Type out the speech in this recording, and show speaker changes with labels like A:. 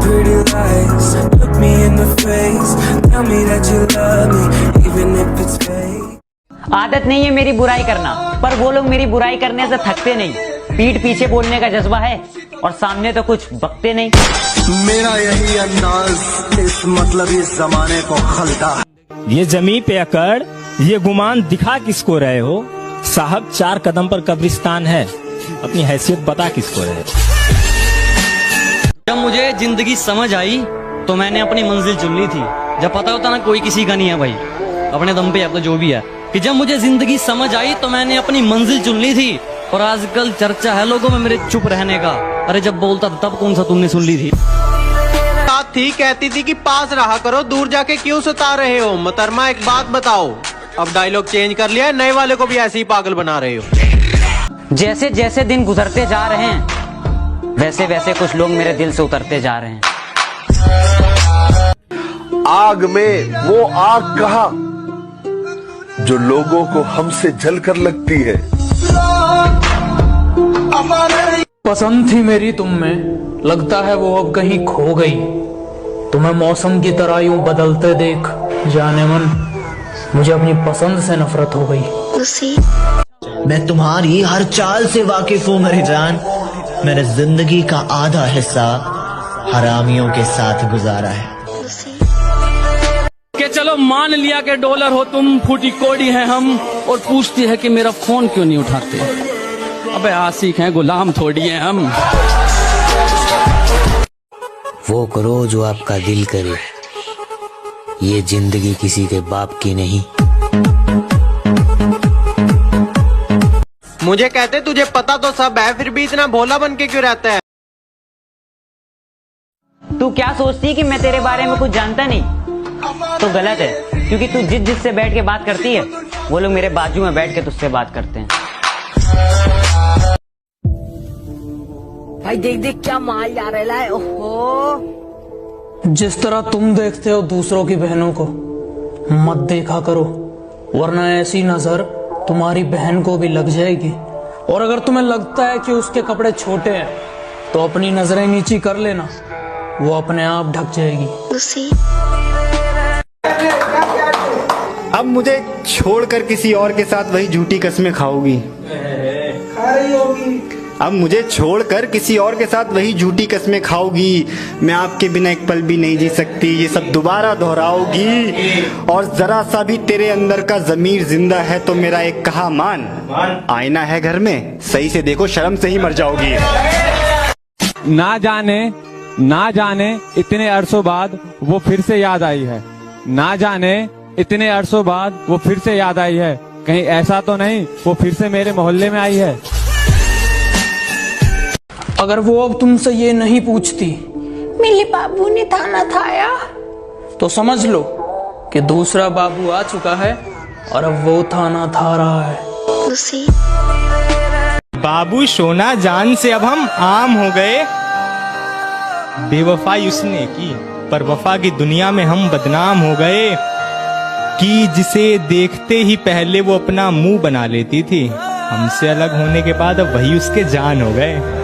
A: pretty lies. Look me in the face, tell me that you love me, even if it's fake.
B: आदत नहीं है मेरी बुराई करना, पर वो लोग मेरी बुराई करने से थकते नहीं। पीठ पीछे बोलने का जज्बा है और सामने तो कुछ बकते नहीं।
C: मेरा यही अंदाज इस मतलब इस जमाने को खलता।
D: ये जमीन पे अकड़, ये गुमान दिखा किसको रहे हो? साहब 4 कदम पर कब्रिस्तान है, अपनी हैसियत बता किसको रहे हो?
E: जब मुझे जिंदगी समझ आई तो मैंने अपनी मंजिल चुन ली थी। जब पता होता ना कोई किसी का नहीं है भाई, अपने दम पे अब तो जो भी है, कि जब मुझे जिंदगी समझ आई तो मैंने अपनी मंजिल चुन ली थी। और आजकल चर्चा है लोगों में मेरे चुप रहने का। अरे जब बोलता था तब कौन सा तुमने सुन ली थी?
F: थी कहती थी कि पास रहा करो, दूर जाके क्यों सता रहे हो? मोहतरमा एक बात बताओ, अब डायलॉग चेंज कर लिया, नए वाले को भी ऐसे ही पागल बना रहे हो।
B: जैसे जैसे दिन गुजरते जा रहे हैं वैसे वैसे कुछ लोग मेरे दिल से उतरते जा रहे हैं।
C: आग में वो आग कहा जो लोगों को हमसे जलकर लगती है।
G: पसंद थी मेरी तुम में, लगता है वो अब कहीं खो गई। तुम्हें मौसम की तरह यूं बदलते देख, जाने मन मुझे अपनी पसंद से नफरत हो गई।
H: मैं तुम्हारी हर चाल से वाकिफ हूँ मेरी जान। मैंने जिंदगी का आधा हिस्सा हरामियों के साथ गुजारा है।
E: कि चलो मान लिया कि डॉलर हो तुम, फूटी कोड़ी है हम, और पूछती है कि मेरा फोन क्यों नहीं उठाते। अबे आशिक हैं, गुलाम थोड़ी हैं हम।
I: वो करो जो आपका दिल करे, ये जिंदगी किसी के बाप की नहीं।
F: मुझे कहते तुझे पता तो सब है, फिर भी इतना भोला बन के क्यों रहता है?
B: तू क्या सोचती है कि मैं तेरे बारे में कुछ जानता नहीं? तो गलत है, क्योंकि तू जिससे बैठ के बात करती है वो लोग मेरे बाजू में बैठ के तुझसे बात करते हैं।
J: भाई देख देख क्या माल जा रहा है। ओहो,
G: जिस तरह तुम देखते हो दूसरों की बहनों को, मत देखा करो, वरना ऐसी नजर तुम्हारी बहन को भी लग जाएगी। और अगर तुम्हें लगता है कि उसके कपड़े छोटे हैं तो अपनी नजरें नीची कर लेना, वो अपने आप ढक जाएगी।
K: अब मुझे छोड़कर किसी और के साथ वही झूठी कस्में खाओगी। अब मुझे छोड़कर किसी और के साथ वही झूठी कस्में खाओगी। मैं आपके बिना एक पल भी नहीं जी सकती, ये सब दोबारा दोहराओगी। और जरा सा भी तेरे अंदर का जमीर जिंदा है तो मेरा एक कहा मान। आईना है घर में, सही से देखो, शर्म से ही मर जाओगी।
L: ना जाने इतने अरसों बाद वो फिर से याद आई है। ना जाने इतने अरसों बाद वो फिर से याद आई है। कहीं ऐसा तो नहीं वो फिर से मेरे मोहल्ले में आई है।
G: अगर वो अब तुमसे ये नहीं पूछती
J: मेरे बाबू ने थाना थाया,
G: तो समझ लो कि दूसरा बाबू आ चुका है और अब वो थाना था रहा है।
D: बाबू सोना जान से अब हम आम हो गए। बेवफाई उसने की, पर वफा की दुनिया में हम बदनाम हो गए। कि जिसे देखते ही पहले वो अपना मुंह बना लेती थी, हमसे अलग होने के बाद अब वही उसके जान हो गए।